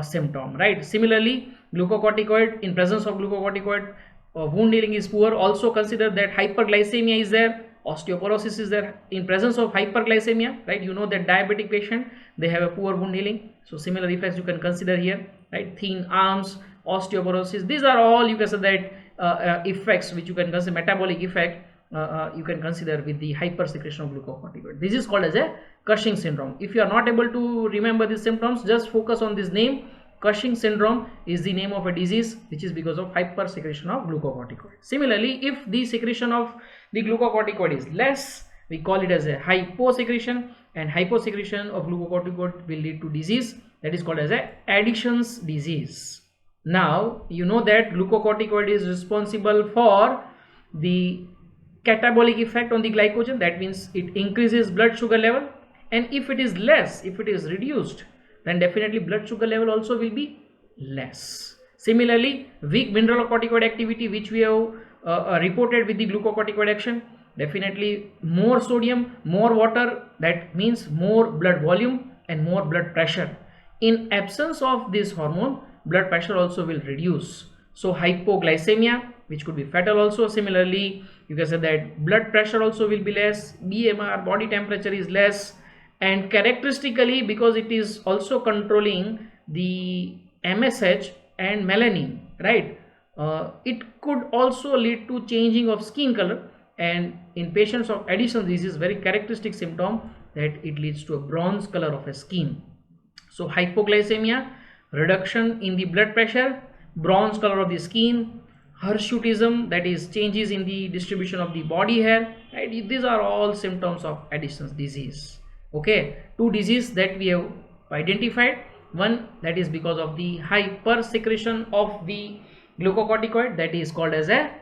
symptom, right? Similarly, glucocorticoid, in presence of glucocorticoid, wound healing is poor. Also consider that hyperglycemia is there, osteoporosis is there. In presence of hyperglycemia, right, you know that diabetic patient, they have a poor wound healing. So similar effects you can consider here, right? Thin arms, osteoporosis, these are all, you can say that effects which you can consider metabolic effect. You can consider with the hypersecretion of glucocorticoid. This is called as a Cushing syndrome. If you are not able to remember these symptoms, just focus on this name. Cushing syndrome is the name of a disease which is because of hypersecretion of glucocorticoid. Similarly, if the secretion of the glucocorticoid is less, we call it as a hyposecretion, and hyposecretion of glucocorticoid will lead to disease that is called as a Addison's disease. Now you know that glucocorticoid is responsible for the catabolic effect on the glycogen, that means it increases blood sugar level, and if it is less, if it is reduced, then definitely blood sugar level also will be less. Similarly, weak mineralocorticoid activity which we have reported with the glucocorticoid action, definitely more sodium, more water, that means more blood volume and more blood pressure. In absence of this hormone, blood pressure also will reduce. So hypoglycemia, which could be fatal also. Similarly, you can say that blood pressure also will be less, BMR, body temperature is less, and characteristically, because it is also controlling the MSH and melanin, right, it could also lead to changing of skin color, and in patients of Addison's disease, very characteristic symptom that it leads to a bronze color of a skin. So hypoglycemia, reduction in the blood pressure, bronze color of the skin, hirsutism, that is changes in the distribution of the body hair, right? These are all symptoms of Addison's disease. Okay, two diseases that we have identified. One, that is because of the hypersecretion of the glucocorticoid, that is called as a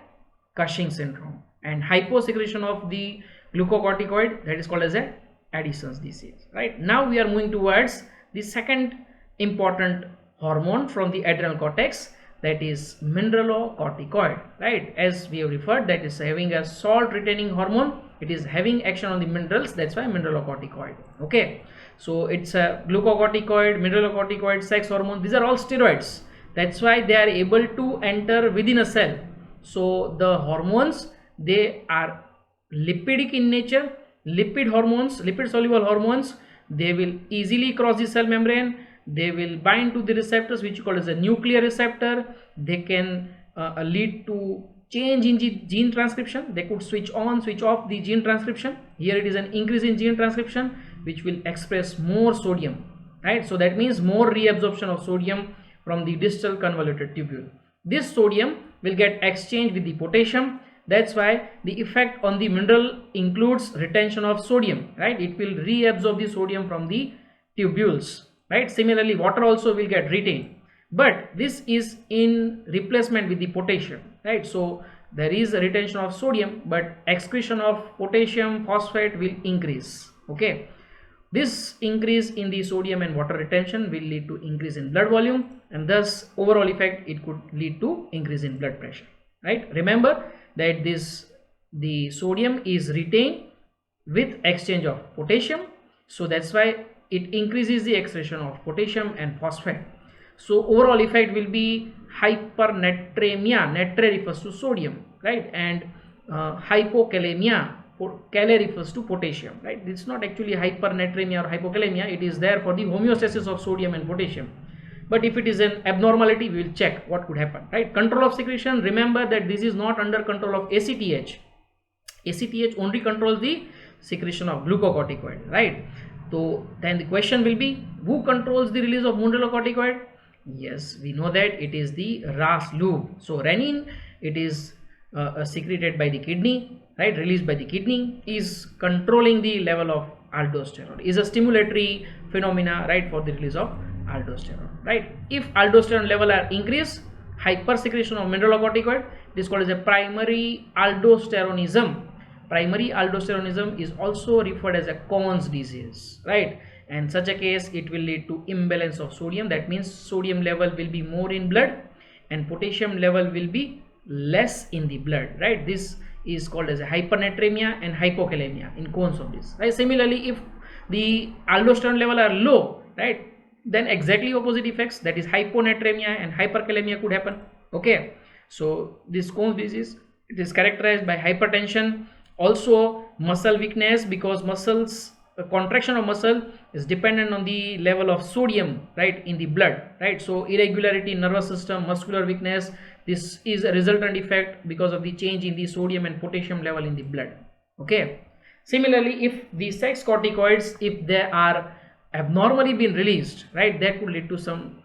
Cushing syndrome, and hyposecretion of the glucocorticoid, that is called as a Addison's disease, right? Now we are moving towards the second important hormone from the adrenal cortex, that is mineralocorticoid, right? As we have referred, that is having a salt retaining hormone, it is having action on the minerals, that's why mineralocorticoid. Okay, so it's a glucocorticoid, mineralocorticoid, sex hormone, these are all steroids, that's why they are able to enter within a cell. So the hormones, they are lipidic in nature, lipid hormones, lipid soluble hormones, they will easily cross the cell membrane, they will bind to the receptors which you call as a nuclear receptor, they can lead to change in gene transcription, they could switch on, switch off the gene transcription. Here it is an increase in gene transcription which will express more sodium, right? So that means more reabsorption of sodium from the distal convoluted tubule. This sodium will get exchanged with the potassium, that's why the effect on the mineral includes retention of sodium, right? It will reabsorb the sodium from the tubules, right? Similarly, water also will get retained, but this is in replacement with the potassium, right? So there is a retention of sodium, but excretion of potassium phosphate will increase. Okay, this increase in the sodium and water retention will lead to increase in blood volume, and thus overall effect, it could lead to increase in blood pressure, right? Remember that the sodium is retained with exchange of potassium, so that's why it increases the excretion of potassium and phosphate. So overall effect will be hypernatremia, natre refers to sodium, right, and hypokalemia, kale refers to potassium, right? It's not actually hypernatremia or hypokalemia, it is there for the homeostasis of sodium and potassium. But if it is an abnormality, we will check what could happen, right? Control of secretion, remember that this is not under control of ACTH. ACTH only controls the secretion of glucocorticoid, right? So then the question will be, who controls the release of mineralocorticoid? Yes, we know that it is the RAS loop. So renin, it is secreted by the kidney, right, released by the kidney, is controlling the level of aldosterone, is a stimulatory phenomena, right, for the release of aldosterone, right? If aldosterone level are increased, hypersecretion of mineralocorticoid, this is called as a primary aldosteronism. Primary aldosteronism is also referred as a Conn's disease, right? And such a case, it will lead to imbalance of sodium, that means sodium level will be more in blood and potassium level will be less in the blood, right? This is called as a hypernatremia and hypokalemia in Conn's of this, right? Similarly, if the aldosterone level are low, right, then exactly opposite effects, that is hyponatremia and hyperkalemia could happen. Okay, so this Crohn's disease, it is characterized by hypertension, also muscle weakness, because muscles, contraction of muscle is dependent on the level of sodium, right, in the blood, right? So irregularity in nervous system, muscular weakness, this is a resultant effect because of the change in the sodium and potassium level in the blood. Okay, similarly, if the sex corticoids, if they are abnormally been released, right, that could lead to some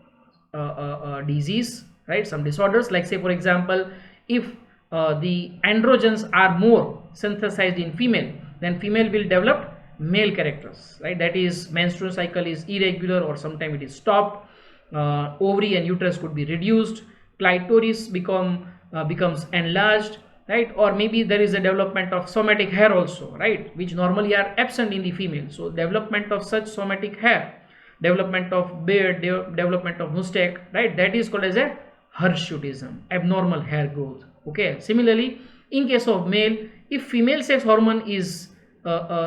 disease, right, some disorders, like say for example, if the androgens are more synthesized in female, then female will develop male characters, right, that is menstrual cycle is irregular or sometimes it is stopped, ovary and uterus could be reduced, clitoris becomes enlarged, right, or maybe there is a development of somatic hair also, right, which normally are absent in the female. So development of such somatic hair, development of beard, development of mustache, right, that is called as a hirsutism, abnormal hair growth. Okay, similarly in case of male, if female sex hormone is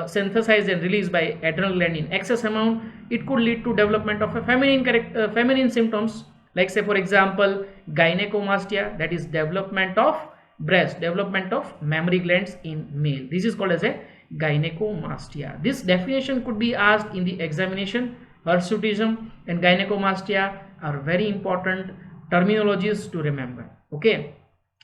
synthesized and released by adrenal gland in excess amount, it could lead to development of a feminine symptoms, like say for example gynecomastia, that is development of breast, development of mammary glands in male. This is called as a gynecomastia. This definition could be asked in the examination. Hirsutism and gynecomastia are very important terminologies to remember. Okay,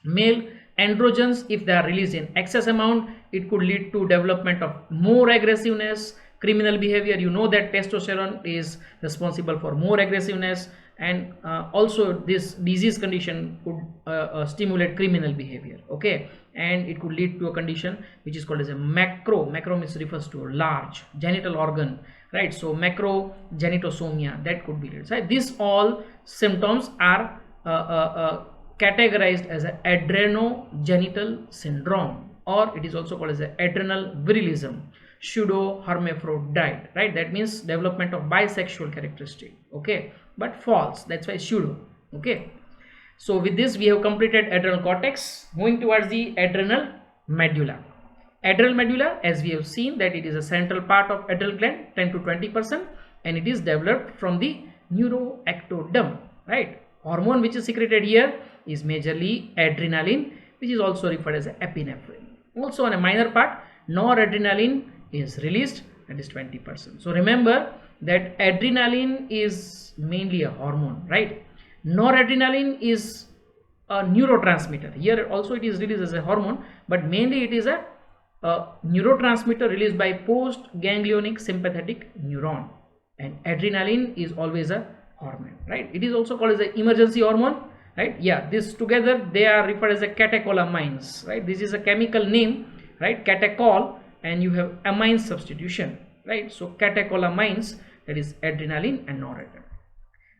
male androgens, if they are released in excess amount, it could lead to development of more aggressiveness, criminal behavior. You know that testosterone is responsible for more aggressiveness, and also this disease condition could stimulate criminal behavior. Okay, and it could lead to a condition which is called as a macro means refers to a large genital organ, right? So macrogenitosomia, that could be it. So these all symptoms are categorized as an adrenogenital syndrome, or it is also called as an adrenal virilism, pseudo hermaphrodite, right? That means development of bisexual characteristic. Okay, but false, that's why pseudo. Okay, so with this we have completed adrenal cortex. Moving towards the adrenal medulla. Adrenal medulla, as we have seen, that it is a central part of adrenal gland, 10 to 20%, and it is developed from the neuroectoderm, right? Hormone which is secreted here is majorly adrenaline, which is also referred as epinephrine. Also on a minor part, noradrenaline is released, that is 20%. So remember that adrenaline is mainly a hormone, right? Noradrenaline is a neurotransmitter. Here also it is released as a hormone, but mainly it is a neurotransmitter released by post-ganglionic sympathetic neuron, and adrenaline is always a hormone, right? It is also called as an emergency hormone, right? Yeah, this together they are referred as a catecholamines, right? This is a chemical name, right? Catechol, and you have amine substitution, right? So catecholamines, that is adrenaline and noradrenaline,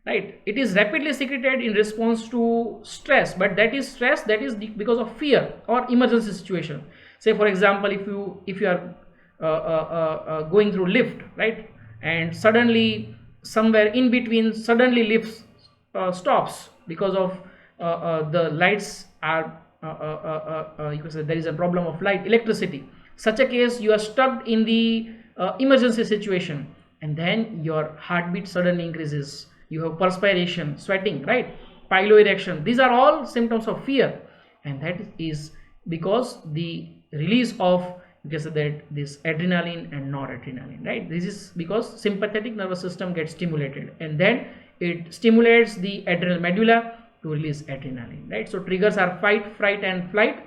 right? It is rapidly secreted in response to stress, but that is stress that is because of fear or emergency situation. Say for example, if you are going through lift, right, and suddenly somewhere in between suddenly lift stops because of the lights are you can say there is a problem of light, electricity. Such a case, you are stuck in the emergency situation, and then your heartbeat suddenly increases, you have perspiration, sweating, right, piloerection. These are all symptoms of fear, and that is because the release of, you can say that, this adrenaline and noradrenaline, right? This is because sympathetic nervous system gets stimulated, and then it stimulates the adrenal medulla to release adrenaline, right? So triggers are fight, fright and flight.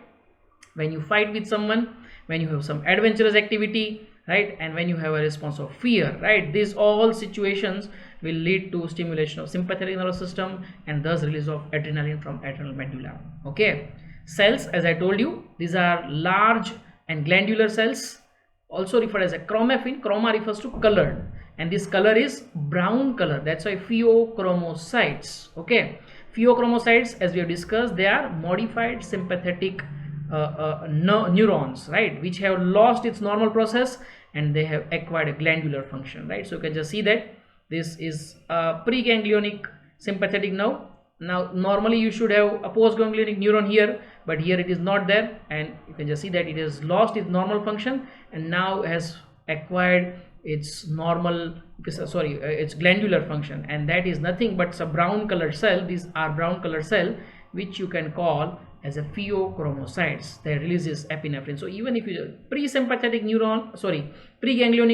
When you fight with someone, when you have some adventurous activity, right, and when you have a response of fear, right, these all situations will lead to stimulation of sympathetic nervous system and thus release of adrenaline from adrenal medulla. Okay, cells, as I told you, these are large and glandular cells, also referred as a chromaffin. Chroma refers to colored, and this color is brown color, that's why pheochromocytes. Okay, pheochromocytes, as we have discussed, they are modified sympathetic neurons, right, which have lost its normal process and they have acquired a glandular function, right? So you can just see that this is a preganglionic sympathetic nerve. Now normally you should have a postganglionic neuron here, but here it is not there, and you can just see that it has lost its normal function and now has acquired its normal, its glandular function, and that is nothing but a brown colored cell. These are brown colored cell which you can call as a pheochromocytes that releases epinephrine. So even if you preganglionic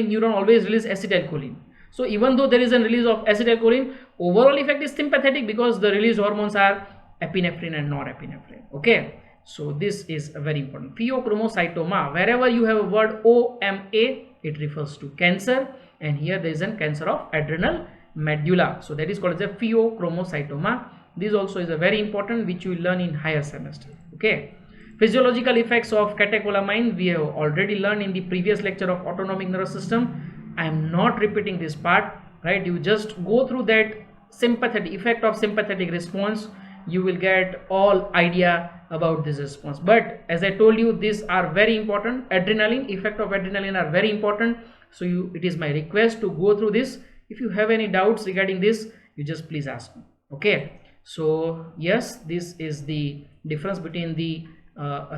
neuron always release acetylcholine. So even though there is a release of acetylcholine, overall effect is sympathetic because the released hormones are epinephrine and norepinephrine. Okay, so this is very important. Pheochromocytoma, wherever you have a word OMA, it refers to cancer, and here there is a cancer of adrenal medulla, so that is called as a pheochromocytoma. This also is a very important, which you will learn in higher semester. Okay, physiological effects of catecholamine we have already learned in the previous lecture of autonomic nervous system. I am not repeating this part, right? You just go through that sympathetic effect of sympathetic response, you will get all idea about this response. But as I told you, these are very important. Adrenaline, effect of adrenaline are very important, so it is my request to go through this. If you have any doubts regarding this, you just please ask me. Okay, so yes, this is the difference between the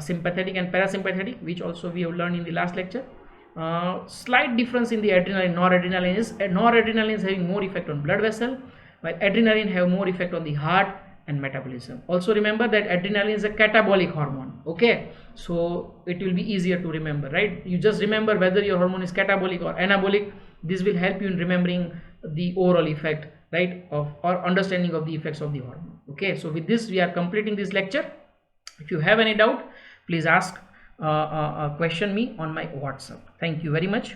sympathetic and parasympathetic, which also we have learned in the last lecture. Slight difference in the adrenaline. Noradrenaline is having more effect on blood vessel, while adrenaline have more effect on the heart and metabolism. Also remember that adrenaline is a catabolic hormone. Okay, so it will be easier to remember, right? You just remember whether your hormone is catabolic or anabolic. This will help you in remembering the overall effect, right, of or understanding of the effects of the hormone. Okay, so with this we are completing this lecture. If you have any doubt, please ask question me on my WhatsApp. Thank you very much.